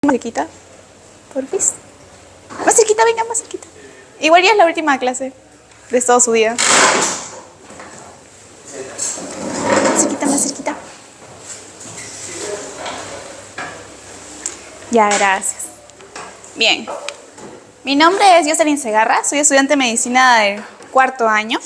Más cerquita, porfis. Más cerquita, venga, más cerquita. Igual ya es la última clase de todo su día. Más cerquita, más cerquita. Ya, gracias. Bien. Mi nombre es Jocelyn Segarra, soy estudiante de medicina de cuarto año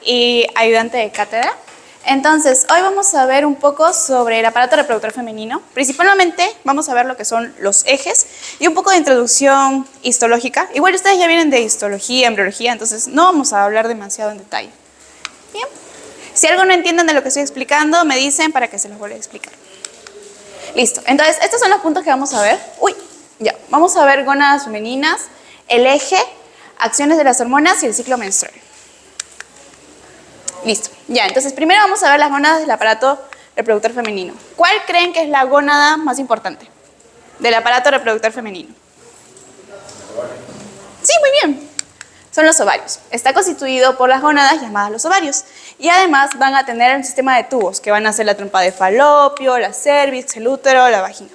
y ayudante de cátedra. Entonces, hoy vamos a ver un poco sobre el aparato reproductor femenino. Principalmente vamos a ver lo que son los ejes y un poco de introducción histológica. Igual ustedes ya vienen de histología, embriología, entonces no vamos a hablar demasiado en detalle. Bien. Si algo no entienden de lo que estoy explicando, me dicen para que se los vuelva a explicar. Listo. Entonces, estos son los puntos que vamos a ver. Ya. Vamos a ver gónadas femeninas, el eje, acciones de las hormonas y el ciclo menstrual. Listo. Ya, entonces primero vamos a ver las gónadas del aparato reproductor femenino. ¿Cuál creen que es la gónada más importante del aparato reproductor femenino? Sí, muy bien. Son los ovarios. Está constituido por las gónadas llamadas los ovarios. Y además van a tener un sistema de tubos que van a ser la trompa de falopio, la cervix, el útero, la vagina.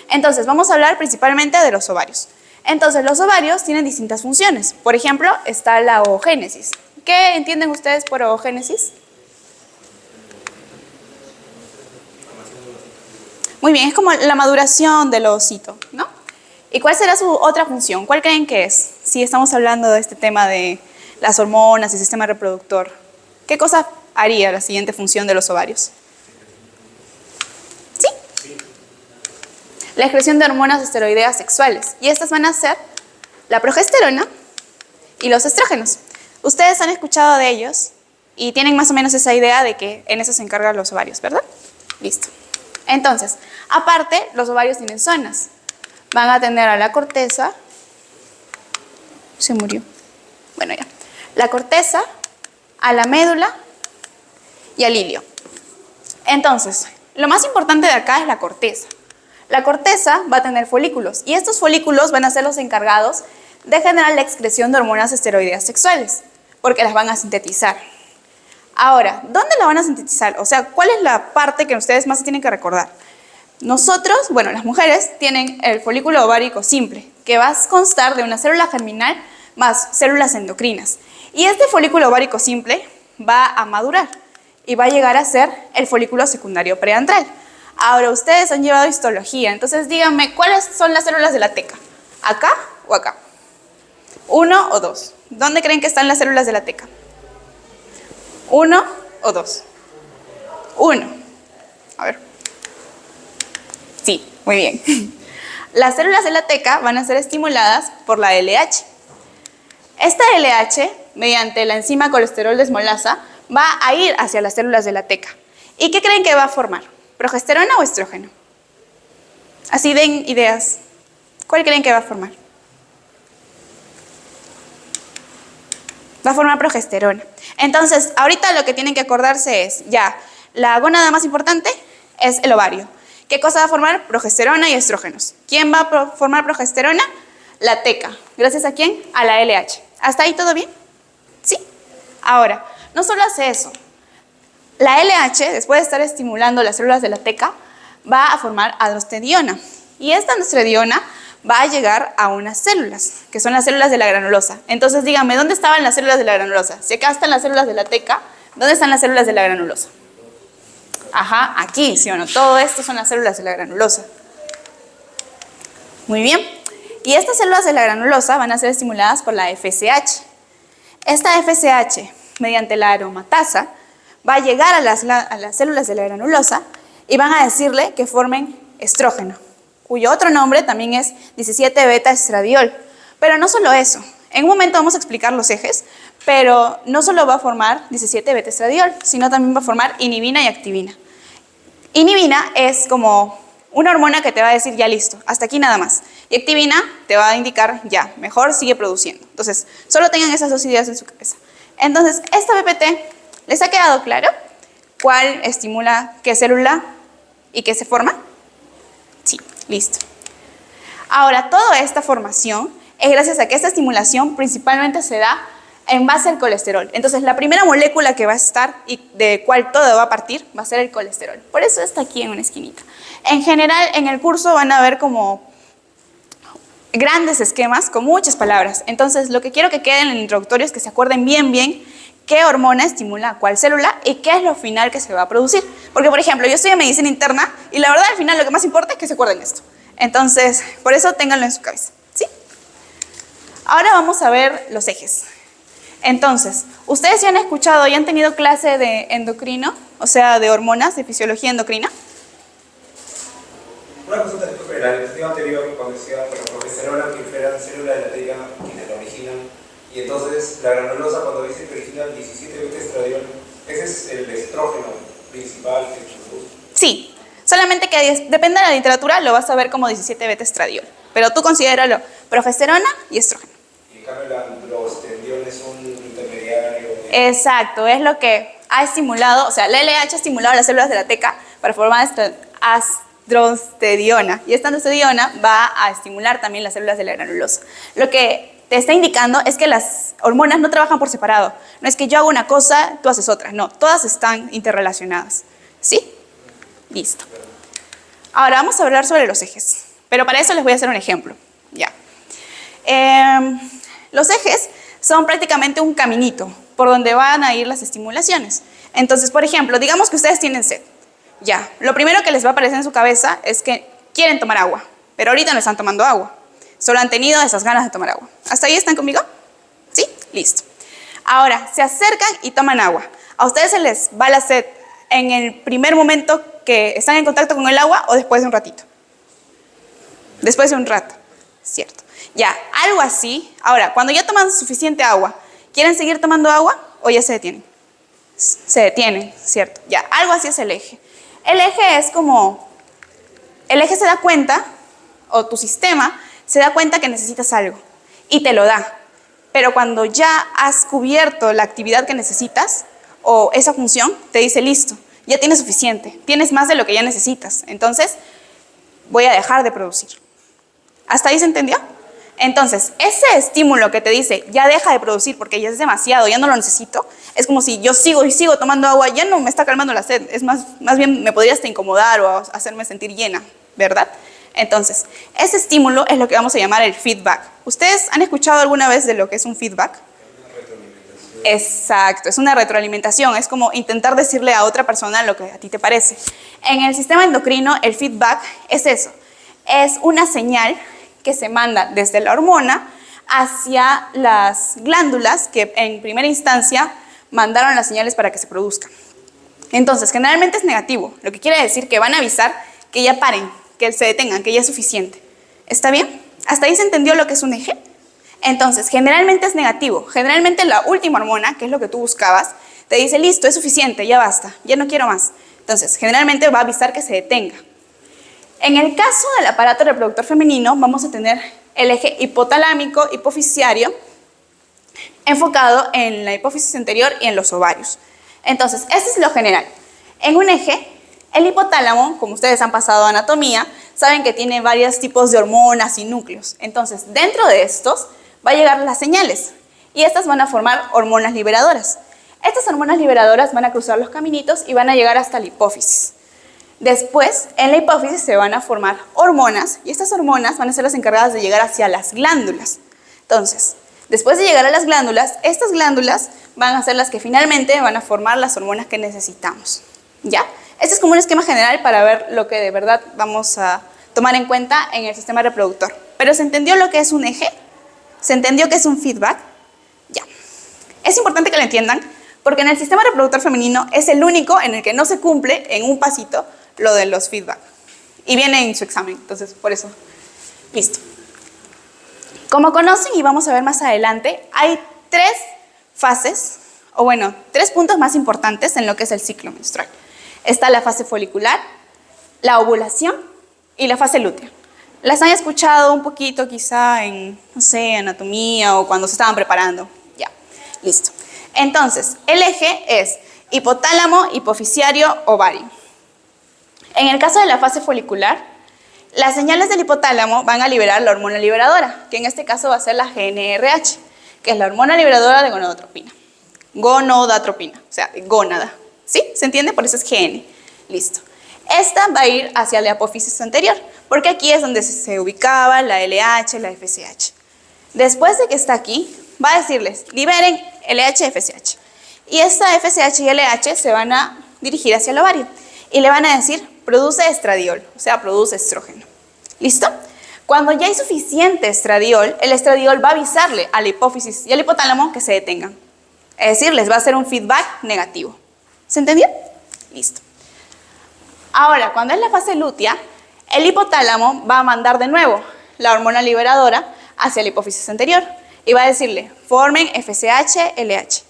Entonces, vamos a hablar principalmente de los ovarios. Entonces, los ovarios tienen distintas funciones. Por ejemplo, está la oogénesis. ¿Qué entienden ustedes por oogénesis? Muy bien, es como la maduración del ovocito, ¿no? ¿Y cuál será su otra función? ¿Cuál creen que es? Si estamos hablando de este tema de las hormonas y el sistema reproductor, ¿qué cosa haría la siguiente función de los ovarios? ¿Sí? La excreción de hormonas esteroideas sexuales. Y estas van a ser la progesterona y los estrógenos. Ustedes han escuchado de ellos y tienen más o menos esa idea de que en eso se encargan los ovarios, ¿verdad? Listo. Entonces, aparte, los ovarios tienen zonas. Van a tener a la corteza. Se murió. Bueno, ya. La corteza, a la médula y al hilio. Entonces, lo más importante de acá es la corteza. La corteza va a tener folículos y estos folículos van a ser los encargados de generar la excreción de hormonas esteroideas sexuales, porque las van a sintetizar. Ahora, ¿dónde la van a sintetizar? O sea, ¿cuál es la parte que ustedes más se tienen que recordar? Nosotros, bueno, las mujeres tienen el folículo ovárico simple, que va a constar de una célula germinal más células endocrinas. Y este folículo ovárico simple va a madurar y va a llegar a ser el folículo secundario preantral. Ahora, ustedes han llevado histología, entonces díganme, ¿cuáles son las células de la teca? ¿Acá o acá? ¿1 o 2? ¿Dónde creen que están las células de la teca? ¿1 o 2? 1. A ver. Sí, muy bien. Las células de la teca van a ser estimuladas por la LH. Esta LH, mediante la enzima colesterol desmolasa, va a ir hacia las células de la teca. ¿Y qué creen que va a formar? ¿Progesterona o estrógeno? Así den ideas. ¿Cuál creen que va a formar? Va a formar progesterona. Entonces, ahorita lo que tienen que acordarse es, ya, la gónada más importante es el ovario. ¿Qué cosa va a formar? Progesterona y estrógenos. ¿Quién va a formar progesterona? La teca. ¿Gracias a quién? A la LH. ¿Hasta ahí todo bien? ¿Sí? Ahora, no solo hace eso. La LH, después de estar estimulando las células de la teca, va a formar androstenediona. Y esta androstenediona va a llegar a unas células, que son las células de la granulosa. Entonces díganme, ¿dónde estaban las células de la granulosa? Si acá están las células de la teca, ¿dónde están las células de la granulosa? Ajá, aquí, ¿sí o no? Todo esto son las células de la granulosa. Muy bien. Y estas células de la granulosa van a ser estimuladas por la FSH. Esta FSH, mediante la aromatasa, va a llegar a las células de la granulosa y van a decirle que formen estrógeno, cuyo otro nombre también es 17-beta-estradiol. Pero no solo eso. En un momento vamos a explicar los ejes, pero no solo va a formar 17-beta-estradiol, sino también va a formar inhibina y activina. Inhibina es como una hormona que te va a decir ya listo, hasta aquí nada más. Y activina te va a indicar ya, mejor sigue produciendo. Entonces, solo tengan esas dos ideas en su cabeza. Entonces, esta PPT, ¿les ha quedado claro cuál estimula qué célula y qué se forma? Sí, listo. Ahora, toda esta formación es gracias a que esta estimulación principalmente se da en base al colesterol. Entonces, la primera molécula que va a estar y de cual todo va a partir va a ser el colesterol. Por eso está aquí en una esquinita. En general, en el curso van a ver como grandes esquemas con muchas palabras. Entonces, lo que quiero que quede en el introductorio es que se acuerden bien qué hormona estimula a cuál célula y qué es lo final que se va a producir. Porque, por ejemplo, yo estoy en medicina interna y la verdad al final lo que más importa es que se acuerden esto. Entonces, por eso ténganlo en su cabeza, ¿sí? Ahora vamos a ver los ejes. Entonces, ustedes ya han escuchado y han tenido clase de endocrino, o sea, de hormonas, de fisiología endocrina. Una consulta, disculpe, la diapositiva anterior, cuando decía que la progesterona proliferan células de la teica quienes la originan, y entonces la granulosa, cuando dice que origina 17 beta-estradiol, ¿ese es el estrógeno principal que produce? Sí, solamente que depende de la literatura, lo vas a ver como 17 beta-estradiol, pero tú considéralo progesterona y estrógeno. Y en cambio los estradiol es un intermediario. Exacto, es lo que ha estimulado, o sea, la LH ha estimulado las células de la teca para formar androstenediona, y esta androstenediona va a estimular también las células de la granulosa. Lo que te está indicando es que las hormonas no trabajan por separado. No es que yo hago una cosa, tú haces otra. No, todas están interrelacionadas. ¿Sí? Listo. Ahora vamos a hablar sobre los ejes. Pero para eso les voy a hacer un ejemplo. Ya. Los ejes son prácticamente un caminito por donde van a ir las estimulaciones. Entonces, por ejemplo, digamos que ustedes tienen sed. Ya. Lo primero que les va a aparecer en su cabeza es que quieren tomar agua, pero ahorita no están tomando agua. Solo han tenido esas ganas de tomar agua. ¿Hasta ahí están conmigo? ¿Sí? Listo. Ahora, se acercan y toman agua. ¿A ustedes se les va la sed en el primer momento que están en contacto con el agua o después de un ratito? Después de un rato. Cierto. Ya, algo así. Ahora, cuando ya toman suficiente agua, ¿quieren seguir tomando agua o ya se detienen? Se detienen, ¿cierto? Ya, algo así es el eje. El eje es como... El eje se da cuenta, o tu sistema se da cuenta que necesitas algo y te lo da. Pero cuando ya has cubierto la actividad que necesitas o esa función, te dice listo, ya tienes suficiente, tienes más de lo que ya necesitas. Entonces, voy a dejar de producir. ¿Hasta ahí se entendió? Entonces, ese estímulo que te dice ya deja de producir porque ya es demasiado, ya no lo necesito, es como si yo sigo y sigo tomando agua, ya no me está calmando la sed, es más bien me podría hasta incomodar o hacerme sentir llena, ¿verdad? Entonces, ese estímulo es lo que vamos a llamar el feedback. ¿Ustedes han escuchado alguna vez de lo que es un feedback? Una retroalimentación. Exacto, es una retroalimentación, es como intentar decirle a otra persona lo que a ti te parece. En el sistema endocrino, el feedback es eso, es una señal que se manda desde la hormona hacia las glándulas que en primera instancia mandaron las señales para que se produzcan. Entonces, generalmente es negativo, lo que quiere decir que van a avisar que ya paren, que se detengan, que ya es suficiente. ¿Está bien? ¿Hasta ahí se entendió lo que es un eje? Entonces, generalmente es negativo. Generalmente la última hormona, que es lo que tú buscabas, te dice, listo, es suficiente, ya basta, ya no quiero más. Entonces, generalmente va a avisar que se detenga. En el caso del aparato reproductor femenino, vamos a tener el eje hipotalámico hipofisiario enfocado en la hipófisis anterior y en los ovarios. Entonces, ese es lo general. En un eje, el hipotálamo, como ustedes han pasado anatomía, saben que tiene varios tipos de hormonas y núcleos. Entonces, dentro de estos va a llegar las señales y estas van a formar hormonas liberadoras. Estas hormonas liberadoras van a cruzar los caminitos y van a llegar hasta la hipófisis. Después, en la hipófisis se van a formar hormonas y estas hormonas van a ser las encargadas de llegar hacia las glándulas. Entonces, después de llegar a las glándulas, estas glándulas van a ser las que finalmente van a formar las hormonas que necesitamos. ¿Ya? Este es como un esquema general para ver lo que de verdad vamos a tomar en cuenta en el sistema reproductor. ¿Pero se entendió lo que es un eje? ¿Se entendió que es un feedback? Ya. Es importante que lo entiendan porque en el sistema reproductor femenino es el único en el que no se cumple en un pasito lo de los feedback. Y viene en su examen, entonces por eso. Listo. Como conocen y vamos a ver más adelante, hay 3 fases, o bueno, 3 puntos más importantes en lo que es el ciclo menstrual. Está la fase folicular, la ovulación y la fase lútea. Las han escuchado un poquito quizá en, no sé, anatomía o cuando se estaban preparando. Ya, listo. Entonces, el eje es hipotálamo, hipofisiario, ovario. En el caso de la fase folicular, las señales del hipotálamo van a liberar la hormona liberadora, que en este caso va a ser la GnRH, que es la hormona liberadora de gonadotropina. Gonadotropina, o sea, gónada. ¿Sí? ¿Se entiende? Por eso es GN. Listo. Esta va a ir hacia la apófisis anterior, Porque aquí es donde se ubicaba la LH, la FSH. Después de que está aquí, va a decirles, liberen LH, FSH. Y esta FSH y LH se van a dirigir hacia el ovario. Y le van a decir, produce estradiol, o sea, produce estrógeno. ¿Listo? Cuando ya hay suficiente estradiol, el estradiol va a avisarle a la hipófisis y al hipotálamo que se detengan. Es decir, les va a hacer un feedback negativo. ¿Se entendió? Listo. Ahora, cuando es la fase lútea, el hipotálamo va a mandar de nuevo la hormona liberadora hacia la hipófisis anterior y va a decirle, formen FSH, LH.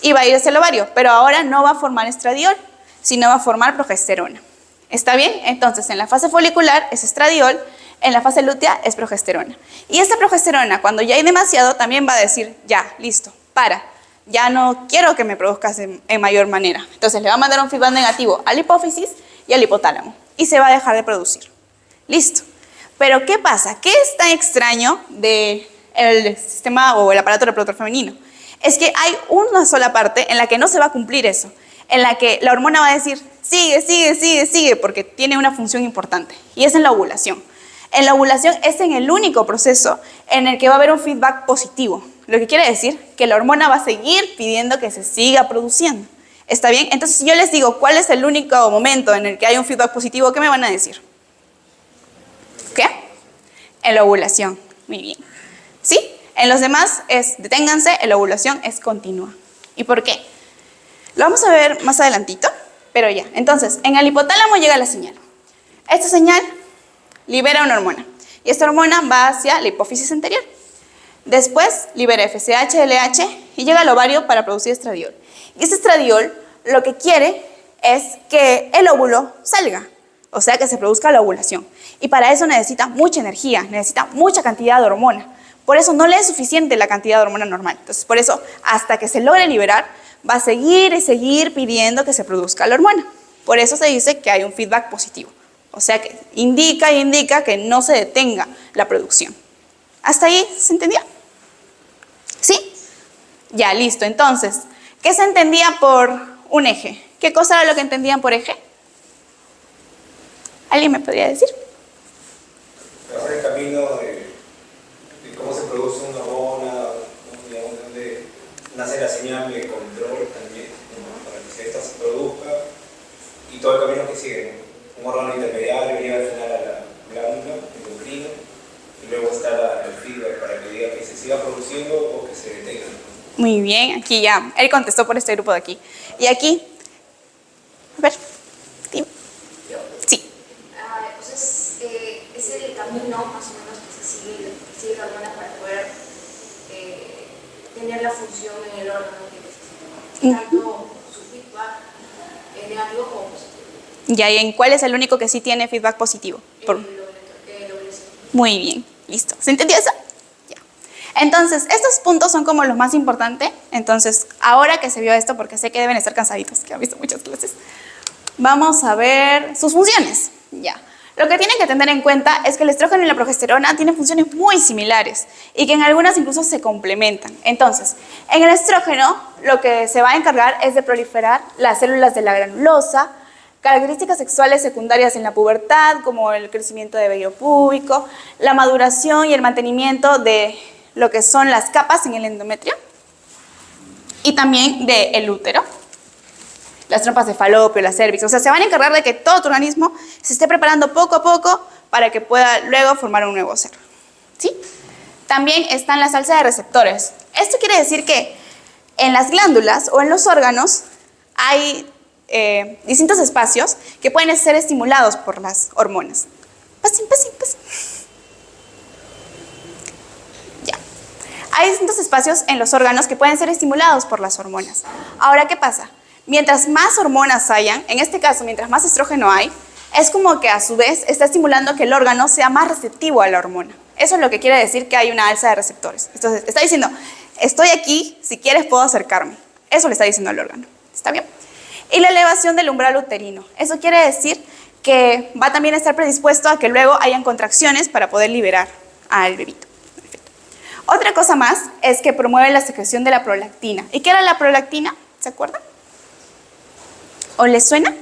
Y va a ir hacia el ovario, pero ahora no va a formar estradiol, sino va a formar progesterona. ¿Está bien? Entonces, en la fase folicular es estradiol, en la fase lútea es progesterona. Y esta progesterona, cuando ya hay demasiado, también va a decir, ya, listo, para. Ya no quiero que me produzcas en mayor manera. Entonces le va a mandar un feedback negativo a la hipófisis y al hipotálamo. Y se va a dejar de producir. Listo. Pero ¿qué pasa? ¿Qué es tan extraño del sistema o el aparato reproductor femenino? Es que hay una sola parte en la que no se va a cumplir eso. En la que la hormona va a decir, sigue, sigue, sigue, sigue, porque tiene una función importante. Y es en la ovulación. En la ovulación es en el único proceso en el que va a haber un feedback positivo. Lo que quiere decir que la hormona va a seguir pidiendo que se siga produciendo. ¿Está bien? Entonces, si yo les digo cuál es el único momento en el que hay un feedback positivo, ¿qué me van a decir? ¿Qué? En la ovulación. Muy bien. ¿Sí? En los demás es deténganse, en la ovulación es continua. ¿Y por qué? Lo vamos a ver más adelantito, pero ya. Entonces, en el hipotálamo llega la señal. Esta señal libera una hormona. Y esta hormona va hacia la hipófisis anterior. Después libera FSH, LH y llega al ovario para producir estradiol. Y este estradiol lo que quiere es que el óvulo salga, o sea que se produzca la ovulación. Y para eso necesita mucha energía, necesita mucha cantidad de hormona. Por eso no le es suficiente la cantidad de hormona normal. Entonces, por eso, hasta que se logre liberar, va a seguir y seguir pidiendo que se produzca la hormona. Por eso se dice que hay un feedback positivo. O sea que indica que no se detenga la producción. ¿Hasta ahí se entendía? ¿Sí? Ya, listo. Entonces, ¿qué se entendía por un eje? ¿Qué cosa era lo que entendían por eje? ¿Alguien me podría decir? Trazar el camino de cómo se produce una hormona, donde nace la señal de control también, ¿no? Para que esta se produzca y todo el camino que sigue, ¿no? Un órgano intermediario llega al final a la glándula endocrina y luego está el feedback para que diga que se siga produciendo o que se detenga. Muy bien, aquí ya, él contestó por este grupo de aquí. Y aquí, a ver, dime. ¿Yo? Sí. Entonces, es el camino más o menos que se sigue la hormona para poder tener la función en el órgano que necesita, tanto su feedback negativo como positivo. Ya, ¿y en cuál es el único que sí tiene feedback positivo? Muy bien, listo. ¿Se entendió eso? Ya. Entonces, estos puntos son como los más importantes. Entonces, ahora que se vio esto, porque sé que deben estar cansaditos, que han visto muchas clases, vamos a ver sus funciones. Ya. Lo que tienen que tener en cuenta es que el estrógeno y la progesterona tienen funciones muy similares y que en algunas incluso se complementan. Entonces, en el estrógeno lo que se va a encargar es de proliferar las células de la granulosa, características sexuales secundarias en la pubertad, como el crecimiento de vello púbico, la maduración y el mantenimiento de lo que son las capas en el endometrio y también del útero, las trompas de falopio, la cervix. O sea, se van a encargar de que todo tu organismo se esté preparando poco a poco para que pueda luego formar un nuevo ser. ¿Sí? También están las alzas de receptores. Esto quiere decir que en las glándulas o en los órganos hay distintos espacios que pueden ser estimulados por las hormonas. Pasen. Ya. Hay distintos espacios en los órganos que pueden ser estimulados por las hormonas. Ahora, ¿qué pasa? Mientras más hormonas hayan, en este caso, mientras más estrógeno hay, es como que a su vez está estimulando que el órgano sea más receptivo a la hormona. Eso es lo que quiere decir que hay una alza de receptores. Entonces, está diciendo, estoy aquí, si quieres puedo acercarme. Eso le está diciendo al órgano. ¿Está bien? Y la elevación del umbral uterino. Eso quiere decir que va también a estar predispuesto a que luego hayan contracciones para poder liberar al bebito. Perfecto. Otra cosa más es que promueve la secreción de la prolactina. ¿Y qué era la prolactina? ¿Se acuerdan? ¿O les suena?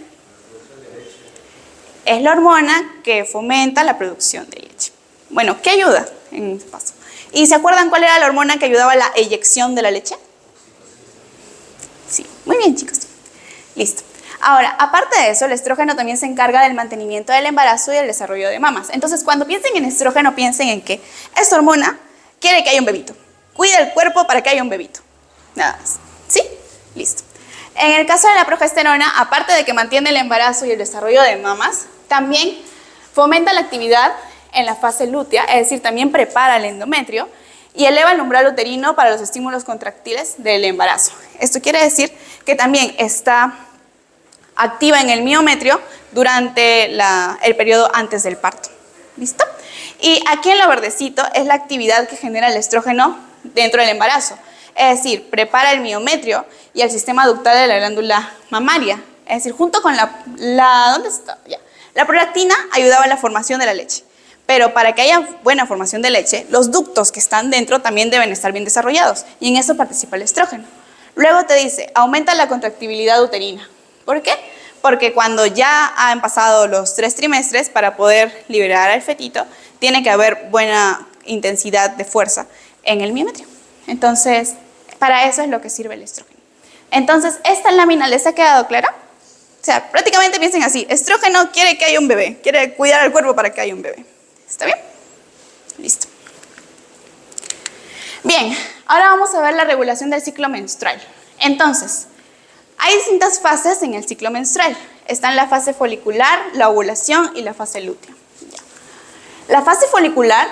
Es la hormona que fomenta la producción de leche. Bueno, ¿qué ayuda en este paso? ¿Y se acuerdan cuál era la hormona que ayudaba a la eyección de la leche? Sí, muy bien, chicos. Listo. Ahora, aparte de eso, el estrógeno también se encarga del mantenimiento del embarazo y el desarrollo de mamas. Entonces, cuando piensen en estrógeno, piensen en que esta hormona quiere que haya un bebito. Cuida el cuerpo para que haya un bebito. Nada más. ¿Sí? Listo. En el caso de la progesterona, aparte de que mantiene el embarazo y el desarrollo de mamas, también fomenta la actividad en la fase lútea, es decir, también prepara el endometrio y eleva el umbral uterino para los estímulos contractiles del embarazo. Esto quiere decir que también está activa en el miometrio durante el periodo antes del parto. ¿Listo? Y aquí en lo verdecito es la actividad que genera el estrógeno dentro del embarazo. Es decir, prepara el miometrio y el sistema ductal de la glándula mamaria. Es decir, junto con ¿dónde está? Ya. La prolactina ayudaba en la formación de la leche. Pero para que haya buena formación de leche, los ductos que están dentro también deben estar bien desarrollados. Y en eso participa el estrógeno. Luego te dice, aumenta la contractibilidad uterina. ¿Por qué? Porque cuando ya han pasado los 3 trimestres, para poder liberar al fetito, tiene que haber buena intensidad de fuerza en el miometrio. Entonces, para eso es lo que sirve el estrógeno. Entonces, ¿esta lámina les ha quedado clara? O sea, prácticamente piensen así, estrógeno quiere que haya un bebé, quiere cuidar al cuerpo para que haya un bebé. ¿Está bien? Listo. Bien, ahora vamos a ver la regulación del ciclo menstrual. Entonces, hay distintas fases en el ciclo menstrual. Están la fase folicular, la ovulación y la fase lútea. La fase folicular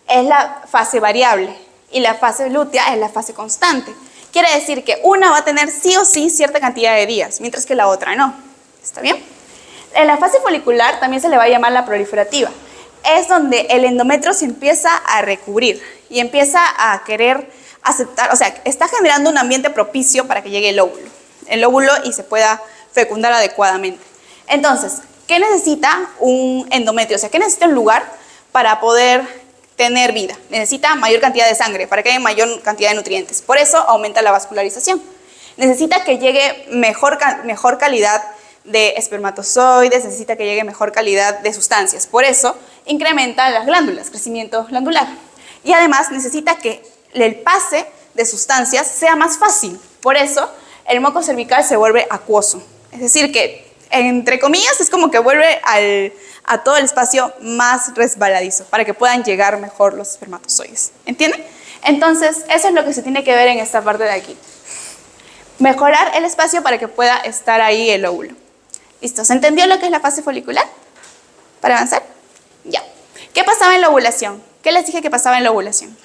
es la fase variable y la fase lútea es la fase constante. Quiere decir que una va a tener sí o sí cierta cantidad de días, mientras que la otra no. ¿Está bien? En la fase folicular también se le va a llamar la proliferativa. Es donde el endometrio se empieza a recubrir y empieza a querer aceptar, o sea, está generando un ambiente propicio para que llegue el óvulo y se pueda fecundar adecuadamente. Entonces, ¿qué necesita un endometrio? O sea, ¿qué necesita un lugar para poder tener vida? Necesita mayor cantidad de sangre para que haya mayor cantidad de nutrientes. Por eso aumenta la vascularización. Necesita que llegue mejor calidad de espermatozoides, necesita que llegue mejor calidad de sustancias. Por eso incrementa las glándulas, crecimiento glandular. Y además necesita que el pase de sustancias sea más fácil. Por eso el moco cervical se vuelve acuoso. Es decir, que entre comillas es como que vuelve a todo el espacio más resbaladizo para que puedan llegar mejor los espermatozoides. ¿Entienden? Entonces, eso es lo que se tiene que ver en esta parte de aquí. Mejorar el espacio para que pueda estar ahí el óvulo. ¿Listo? ¿Se entendió lo que es la fase folicular? ¿Para avanzar? Ya. ¿Qué pasaba en la ovulación? ¿Qué les dije que pasaba en la ovulación?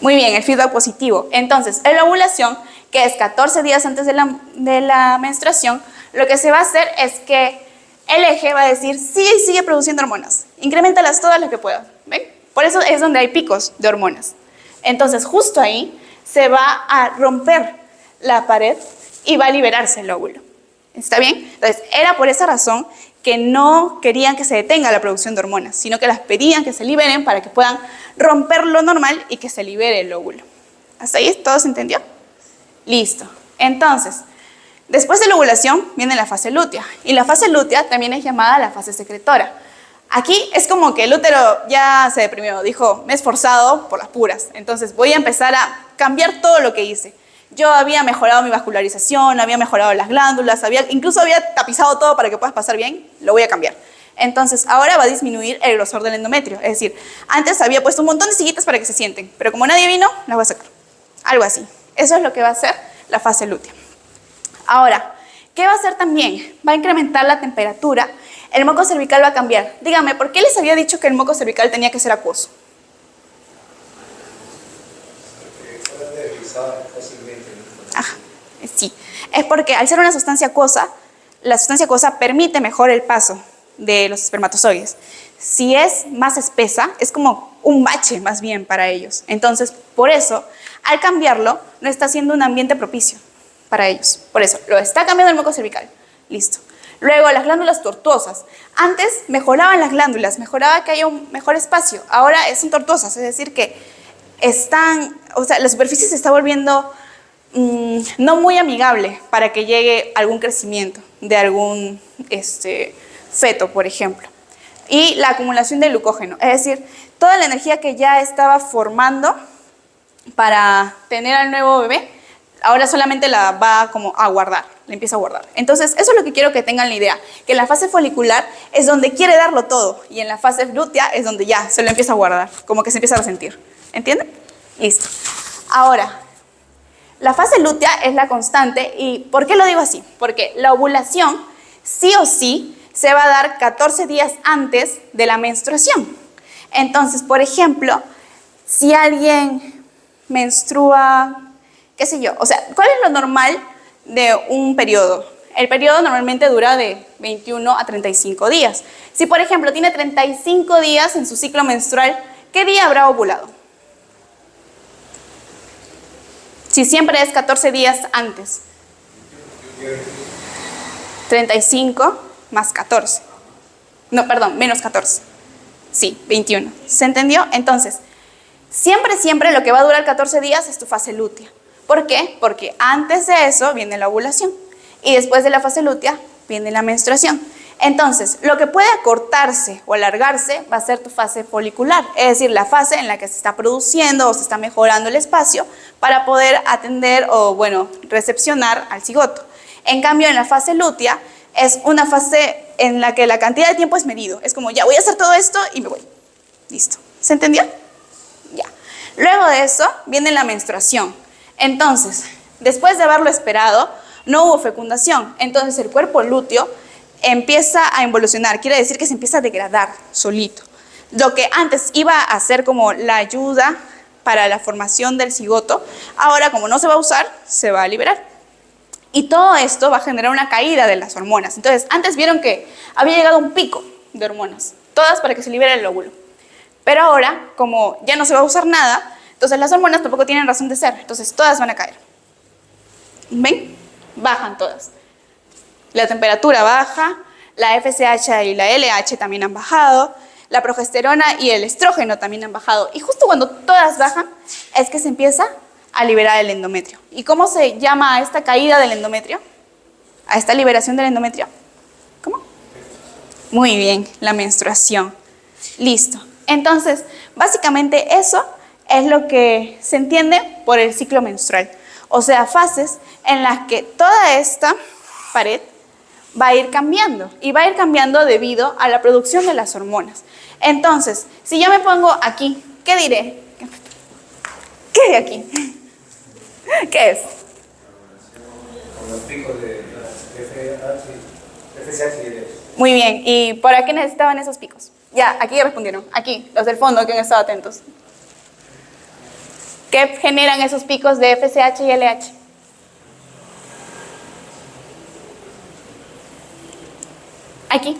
Muy bien, el feedback positivo. Entonces, en la ovulación, que es 14 días antes de la menstruación, lo que se va a hacer es que el eje va a decir, sigue produciendo hormonas, incrémentalas todas las que puedas. ¿Ven? Por eso es donde hay picos de hormonas. Entonces, justo ahí se va a romper la pared y va a liberarse el óvulo. ¿Está bien? Entonces, era por esa razón que no querían que se detenga la producción de hormonas, sino que las pedían que se liberen para que puedan romper lo normal y que se libere el óvulo. ¿Hasta ahí todo se entendió? Listo. Entonces, después de la ovulación viene la fase lútea. Y la fase lútea también es llamada la fase secretora. Aquí es como que el útero ya se deprimió, dijo, me he esforzado por las puras, entonces voy a empezar a cambiar todo lo que hice. Yo había mejorado mi vascularización, había mejorado las glándulas, incluso había tapizado todo para que puedas pasar bien, lo voy a cambiar. Entonces ahora va a disminuir el grosor del endometrio, es decir, antes había puesto un montón de sillitas para que se sienten, pero como nadie vino, las voy a sacar. Algo así. Eso es lo que va a hacer la fase lútea. Ahora, ¿qué va a hacer también? Va a incrementar la temperatura, el moco cervical va a cambiar. Díganme, ¿por qué les había dicho que el moco cervical tenía que ser acuoso? Ajá, sí. Es porque al ser una sustancia acuosa, la sustancia acuosa permite mejor el paso de los espermatozoides. Si es más espesa, es como un bache más bien para ellos. Entonces, por eso, al cambiarlo, no está haciendo un ambiente propicio para ellos. Por eso, lo está cambiando el moco cervical. Listo. Luego, las glándulas tortuosas. Antes mejoraban las glándulas, mejoraba que haya un mejor espacio. Ahora son tortuosas, es decir que la superficie se está volviendo no muy amigable para que llegue algún crecimiento de algún feto, por ejemplo. Y la acumulación de glucógeno, es decir, toda la energía que ya estaba formando para tener al nuevo bebé, ahora solamente la va como a guardar, la empieza a guardar. Entonces, eso es lo que quiero que tengan la idea, que en la fase folicular es donde quiere darlo todo y en la fase lútea es donde ya se lo empieza a guardar, como que se empieza a resentir. ¿Entienden? Listo. Ahora, la fase lútea es la constante. ¿Y por qué lo digo así? Porque la ovulación sí o sí se va a dar 14 días antes de la menstruación. Entonces, por ejemplo, si alguien menstrua, qué sé yo, o sea, ¿cuál es lo normal de un periodo? El periodo normalmente dura de 21 a 35 días. Si, por ejemplo, tiene 35 días en su ciclo menstrual, ¿qué día habrá ovulado? Si siempre es 14 días antes. 35 más 14. No, perdón, menos 14. Sí, 21. ¿Se entendió? Entonces, siempre lo que va a durar 14 días es tu fase lútea. ¿Por qué? Porque antes de eso viene la ovulación y después de la fase lútea viene la menstruación. Entonces, lo que puede acortarse o alargarse va a ser tu fase folicular, es decir, la fase en la que se está produciendo o se está mejorando el espacio para poder atender o, bueno, recepcionar al cigoto. En cambio, en la fase lútea es una fase en la que la cantidad de tiempo es medido. Es como, ya voy a hacer todo esto y me voy. Listo. ¿Se entendió? Ya. Luego de eso viene la menstruación. Entonces, después de haberlo esperado, no hubo fecundación. Entonces, el cuerpo lúteo empieza a involucionar, quiere decir que se empieza a degradar solito. Lo que antes iba a ser como la ayuda para la formación del cigoto, ahora como no se va a usar, se va a liberar. Y todo esto va a generar una caída de las hormonas. Entonces, antes vieron que había llegado un pico de hormonas, todas para que se libere el óvulo. Pero ahora, como ya no se va a usar nada, entonces las hormonas tampoco tienen razón de ser, entonces todas van a caer. ¿Ven? Bajan todas. La temperatura baja, la FSH y la LH también han bajado, la progesterona y el estrógeno también han bajado. Y justo cuando todas bajan es que se empieza a liberar el endometrio. ¿Y cómo se llama a esta caída del endometrio? ¿A esta liberación del endometrio? ¿Cómo? Muy bien, la menstruación. Listo. Entonces, básicamente eso es lo que se entiende por el ciclo menstrual. O sea, fases en las que toda esta pared va a ir cambiando y va a ir cambiando debido a la producción de las hormonas. Entonces, si yo me pongo aquí, ¿qué diré? ¿Qué hay aquí? ¿Qué es? Con los picos de FSH y LH. Muy bien, ¿y para qué necesitaban esos picos? Ya, aquí ya respondieron, aquí, los del fondo que han estado atentos. ¿Qué generan esos picos de FSH y LH? Aquí.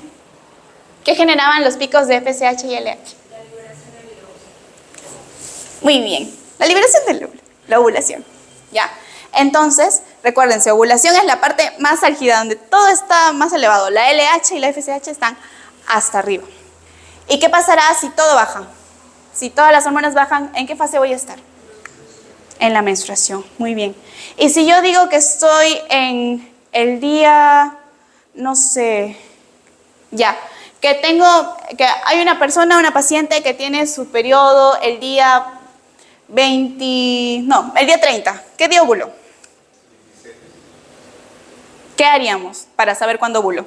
¿Qué generaban los picos de FSH y LH? La liberación del óvulo. Muy bien. La liberación del óvulo, la ovulación. ¿Ya? Entonces, recuérdense, ovulación es la parte más álgida, donde todo está más elevado. La LH y la FSH están hasta arriba. ¿Y qué pasará si todo baja? Si todas las hormonas bajan, ¿en qué fase voy a estar? En la menstruación. Muy bien. Y si yo digo que estoy en el día, no sé, ya, que hay una persona, una paciente que tiene su periodo el día el día 30. ¿Qué día ovuló? ¿Qué haríamos para saber cuándo ovuló?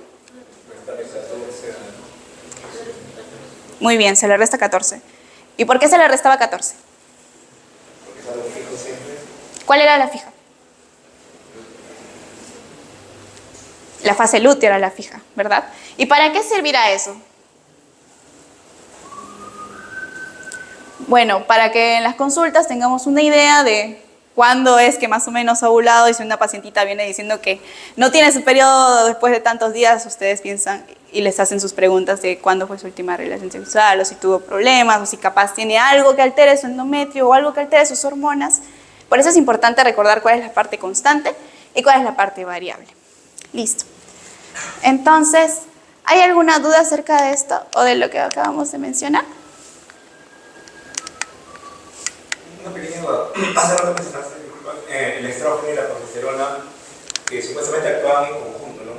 Muy bien, se le resta 14. ¿Y por qué se le restaba 14? ¿Cuál era la fija? La fase lútea era la fija, ¿verdad? ¿Y para qué servirá eso? Bueno, para que en las consultas tengamos una idea de cuándo es que más o menos ha ovulado, y si una pacientita viene diciendo que no tiene su periodo después de tantos días, ustedes piensan y les hacen sus preguntas de cuándo fue su última relación sexual, o si tuvo problemas, o si capaz tiene algo que altere su endometrio o algo que altere sus hormonas. Por eso es importante recordar cuál es la parte constante y cuál es la parte variable. Listo. Entonces, ¿hay alguna duda acerca de esto o de lo que acabamos de mencionar? Una pequeña duda. Hace rato mencionaste, el estrógeno y la progesterona, que supuestamente actuaban en conjunto, ¿no?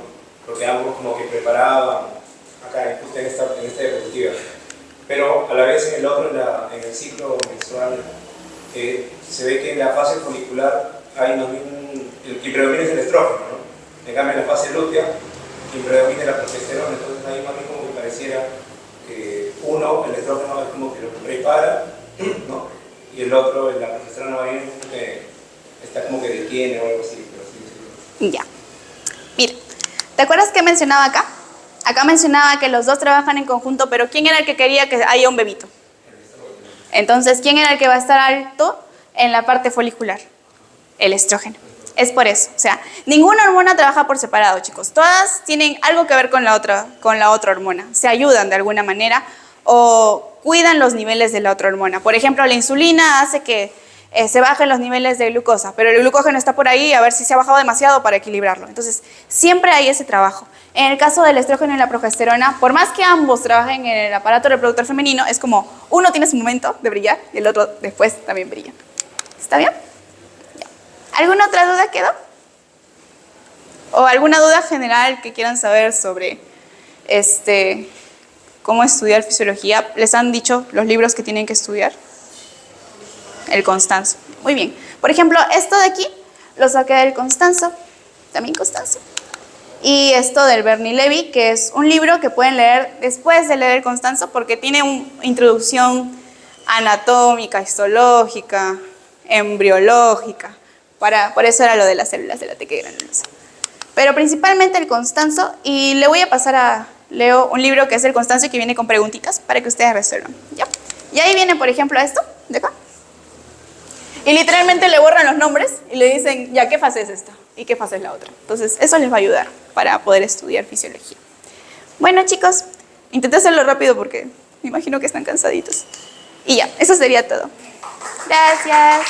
Porque ambos como que preparaban acá, justo en esta diapositiva. Pero a la vez en el otro, en el ciclo menstrual, se ve que en la fase folicular hay el que predomina es el estrógeno, ¿no? En cambio en la fase lútea, quien predomina la progesterona, entonces ahí más bien como que pareciera que uno, el estrógeno es como que lo prepara, ¿no? Y el otro, la progesterona va bien, está como que detiene o algo así, pero sí. Ya. Mira, ¿te acuerdas qué mencionaba acá? Acá mencionaba que los dos trabajan en conjunto, pero ¿quién era el que quería que haya un bebito? Entonces, ¿quién era el que va a estar alto en la parte folicular? El estrógeno. Es por eso. O sea, ninguna hormona trabaja por separado, chicos. Todas tienen algo que ver con la otra hormona. Se ayudan de alguna manera o cuidan los niveles de la otra hormona. Por ejemplo, la insulina hace que se bajen los niveles de glucosa, pero el glucógeno está por ahí a ver si se ha bajado demasiado para equilibrarlo. Entonces, siempre hay ese trabajo. En el caso del estrógeno y la progesterona, por más que ambos trabajen en el aparato reproductor femenino, es como uno tiene su momento de brillar y el otro después también brilla. ¿Está bien? Ya. ¿Alguna otra duda quedó? ¿O alguna duda general que quieran saber sobre cómo estudiar fisiología? ¿Les han dicho los libros que tienen que estudiar? El Constanzo. Muy bien. Por ejemplo, esto de aquí lo saqué del Constanzo. También Constanzo. Y esto del Bernie Levy, que es un libro que pueden leer después de leer el Constanzo porque tiene una introducción anatómica, histológica, embriológica. Por eso era lo de las células de la teca granulosa. Pero principalmente el Constanzo, y le voy a pasar a Leo un libro que es el Constanzo y que viene con preguntitas para que ustedes resuelvan. ¿Ya? Y ahí viene, por ejemplo, esto de acá. Y literalmente le borran los nombres y le dicen, ya, ¿qué fase es esta? ¿Y qué fase es la otra? Entonces, eso les va a ayudar para poder estudiar fisiología. Bueno, chicos, intenté hacerlo rápido porque me imagino que están cansaditos. Y ya, eso sería todo. Gracias.